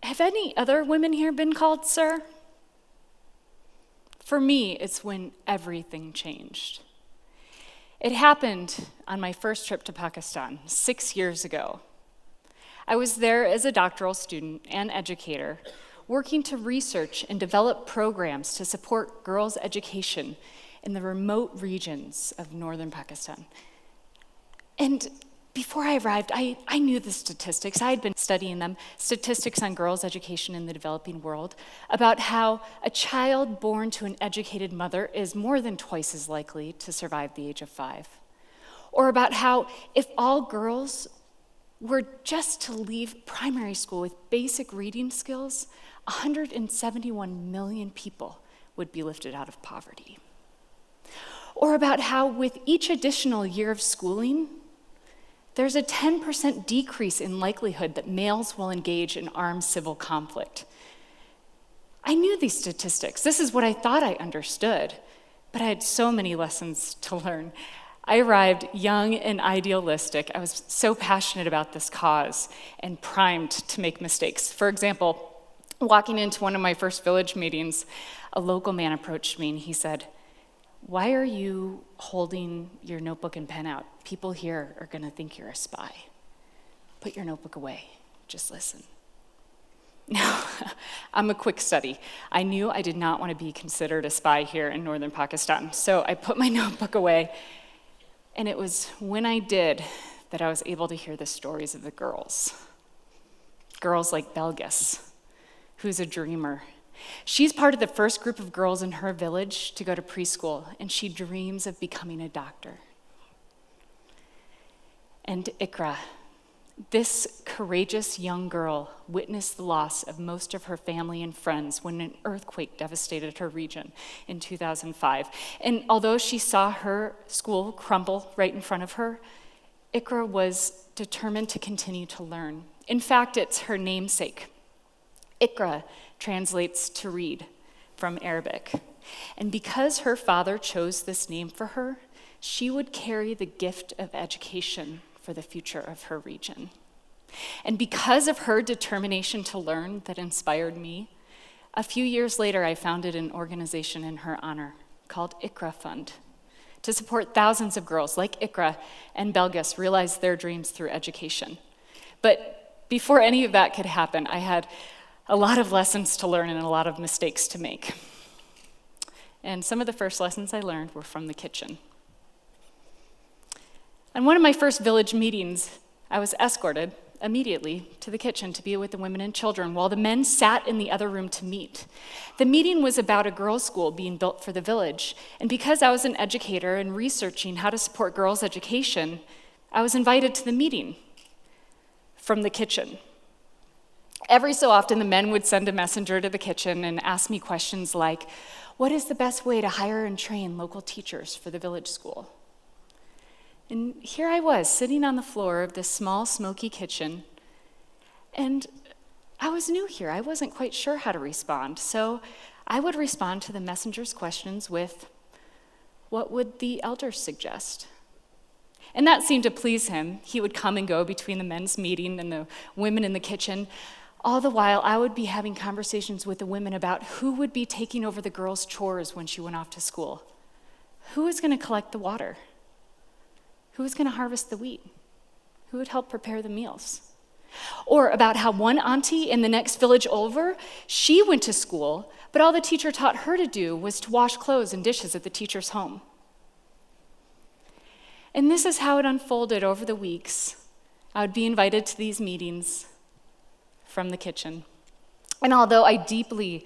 have any other women here been called sir? For me, it's when everything changed. It happened on my first trip to Pakistan 6 years ago. I was there as a doctoral student and educator, working to research and develop programs to support girls' education in the remote regions of northern Pakistan. And before I arrived, I knew the statistics. I had been studying them, statistics on girls' education in the developing world, about how a child born to an educated mother is more than twice as likely to survive the age of 5. Or about how if all girls were just to leave primary school with basic reading skills, 171 million people would be lifted out of poverty. Or about how with each additional year of schooling, there's a 10% decrease in likelihood that males will engage in armed civil conflict. I knew these statistics. This is what I thought I understood, but I had so many lessons to learn. I arrived young and idealistic. I was so passionate about this cause and primed to make mistakes. For example, walking into one of my first village meetings, a local man approached me and he said, "Why are you holding your notebook and pen out? People here are gonna think you're a spy. Put your notebook away, just listen." Now, I'm a quick study. I knew I did not want to be considered a spy here in northern Pakistan, so I put my notebook away. And it was when I did that I was able to hear the stories of the girls. Girls like Belgis, who's a dreamer. She's part of the first group of girls in her village to go to preschool, and she dreams of becoming a doctor. And Iqra, this courageous young girl, witnessed the loss of most of her family and friends when an earthquake devastated her region in 2005. And although she saw her school crumble right in front of her, Iqra was determined to continue to learn. In fact, it's her namesake. Iqra translates to read from Arabic. And because her father chose this name for her, she would carry the gift of education for the future of her region. And because of her determination to learn that inspired me, a few years later I founded an organization in her honor called Iqra Fund to support thousands of girls like Iqra and Belgis realize their dreams through education. But before any of that could happen, I had a lot of lessons to learn and a lot of mistakes to make. And some of the first lessons I learned were from the kitchen. On one of my first village meetings, I was escorted immediately to the kitchen to be with the women and children while the men sat in the other room to meet. The meeting was about a girls' school being built for the village, and because I was an educator and researching how to support girls' education, I was invited to the meeting from the kitchen. Every so often, the men would send a messenger to the kitchen and ask me questions like, "What is the best way to hire and train local teachers for the village school?" And here I was, sitting on the floor of this small, smoky kitchen, and I was new here. I wasn't quite sure how to respond, so I would respond to the messenger's questions with, "What would the elders suggest?" And that seemed to please him. He would come and go between the men's meeting and the women in the kitchen. All the while, I would be having conversations with the women about who would be taking over the girls' chores when she went off to school. Who was going to collect the water? Who was going to harvest the wheat? Who would help prepare the meals? Or about how one auntie in the next village over, she went to school, but all the teacher taught her to do was to wash clothes and dishes at the teacher's home. And this is how it unfolded over the weeks. I would be invited to these meetings from the kitchen. And although I deeply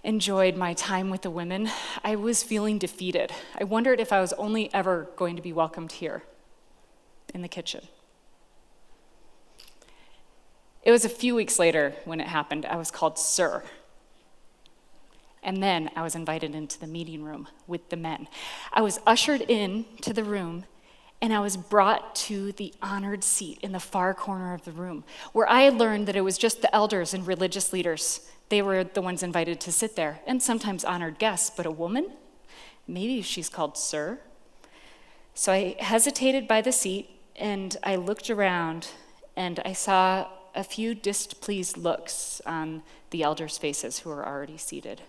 enjoyed my time with the women, I was feeling defeated. I wondered if I was only ever going to be welcomed here in the kitchen. It was a few weeks later when it happened. I was called sir. And then I was invited into the meeting room with the men. I was ushered in to the room, and I was brought to the honored seat in the far corner of the room, where I had learned that it was just the elders and religious leaders. They were the ones invited to sit there, and sometimes honored guests, but a woman? Maybe she's called sir. So I hesitated by the seat, and I looked around, and I saw a few displeased looks on the elders' faces who were already seated.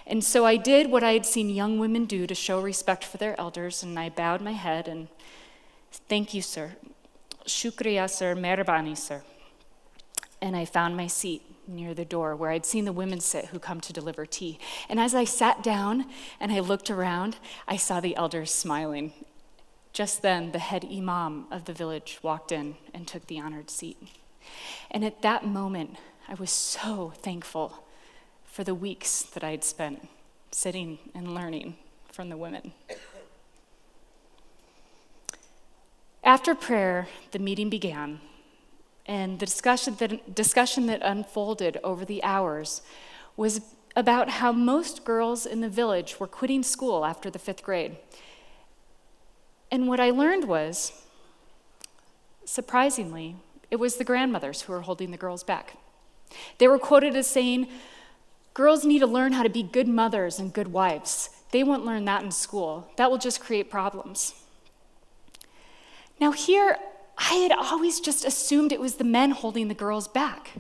And so I did what I had seen young women do to show respect for their elders, and I bowed my head and, "Thank you, sir. Shukriya, sir. Mehrabani, sir." And I found my seat near the door where I'd seen the women sit who come to deliver tea. And as I sat down and I looked around, I saw the elders smiling. Just then, the head imam of the village walked in and took the honored seat. And at that moment, I was so thankful for the weeks that I had spent sitting and learning from the women. After prayer, the meeting began, and the discussion that unfolded over the hours was about how most girls in the village were quitting school after the 5th grade. And what I learned was, surprisingly, it was the grandmothers who were holding the girls back. They were quoted as saying, "Girls need to learn how to be good mothers and good wives. They won't learn that in school. That will just create problems." Now here, I had always just assumed it was the men holding the girls back.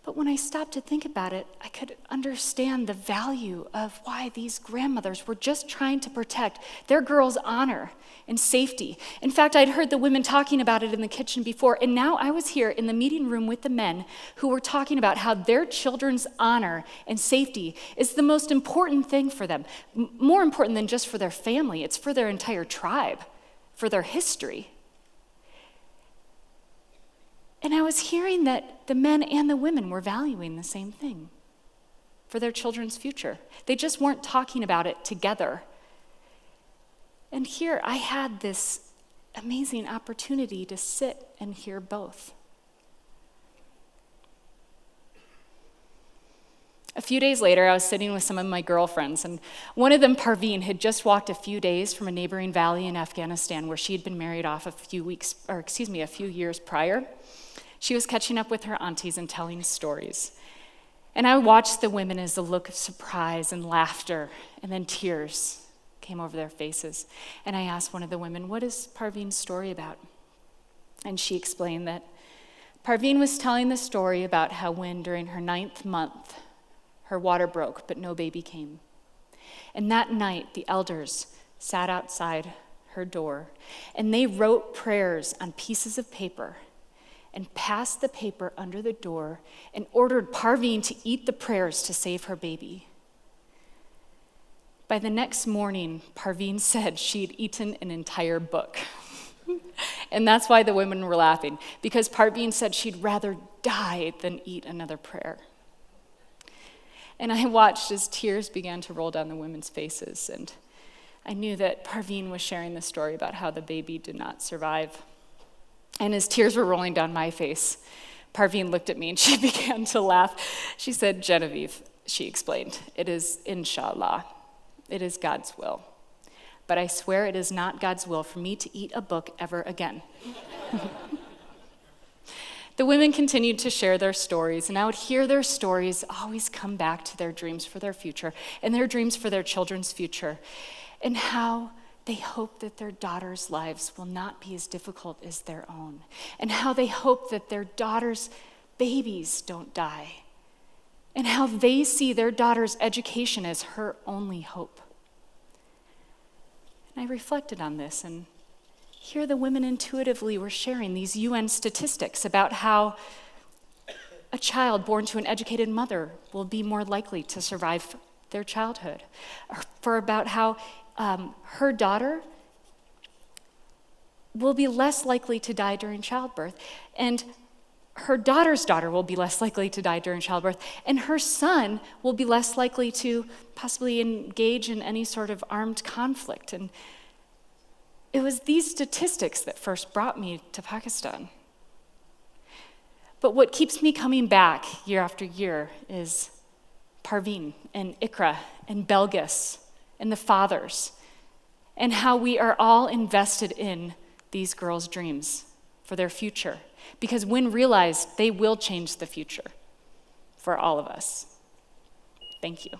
But when I stopped to think about it, I could understand the value of why these grandmothers were just trying to protect their girls' honor and safety. In fact, I'd heard the women talking about it in the kitchen before, and now I was here in the meeting room with the men who were talking about how their children's honor and safety is the most important thing for them. More important than just for their family, it's for their entire tribe, for their history. And I was hearing that the men and the women were valuing the same thing for their children's future. They just weren't talking about it together. And here I had this amazing opportunity to sit and hear both. A few days later, I was sitting with some of my girlfriends, and one of them, Parveen, had just walked a few days from a neighboring valley in Afghanistan where she had been married off a few years prior. She was catching up with her aunties and telling stories. And I watched the women as a look of surprise and laughter and then tears came over their faces. And I asked one of the women, "What is Parveen's story about?" And she explained that Parveen was telling the story about how when during her 9th month, her water broke, but no baby came. And that night, the elders sat outside her door, and they wrote prayers on pieces of paper and passed the paper under the door and ordered Parveen to eat the prayers to save her baby. By the next morning, Parveen said she'd eaten an entire book. And that's why the women were laughing, because Parveen said she'd rather die than eat another prayer. And I watched as tears began to roll down the women's faces, and I knew that Parveen was sharing the story about how the baby did not survive. And as tears were rolling down my face, Parveen looked at me and she began to laugh. She said, "Genevieve," she explained, "it is inshallah. It is God's will. But I swear it is not God's will for me to eat a book ever again." The women continued to share their stories, and I would hear their stories always come back to their dreams for their future and their dreams for their children's future, and how they hope that their daughters' lives will not be as difficult as their own, and how they hope that their daughters' babies don't die, and how they see their daughter's education as her only hope. And I reflected on this, and here the women intuitively were sharing these UN statistics about how a child born to an educated mother will be more likely to survive their childhood, or for about how her daughter will be less likely to die during childbirth, and her daughter's daughter will be less likely to die during childbirth, and her son will be less likely to possibly engage in any sort of armed conflict. And it was these statistics that first brought me to Pakistan. But what keeps me coming back year after year is Parveen and Iqra and Belgis and the fathers, and how we are all invested in these girls' dreams for their future. Because when realized, they will change the future for all of us. Thank you.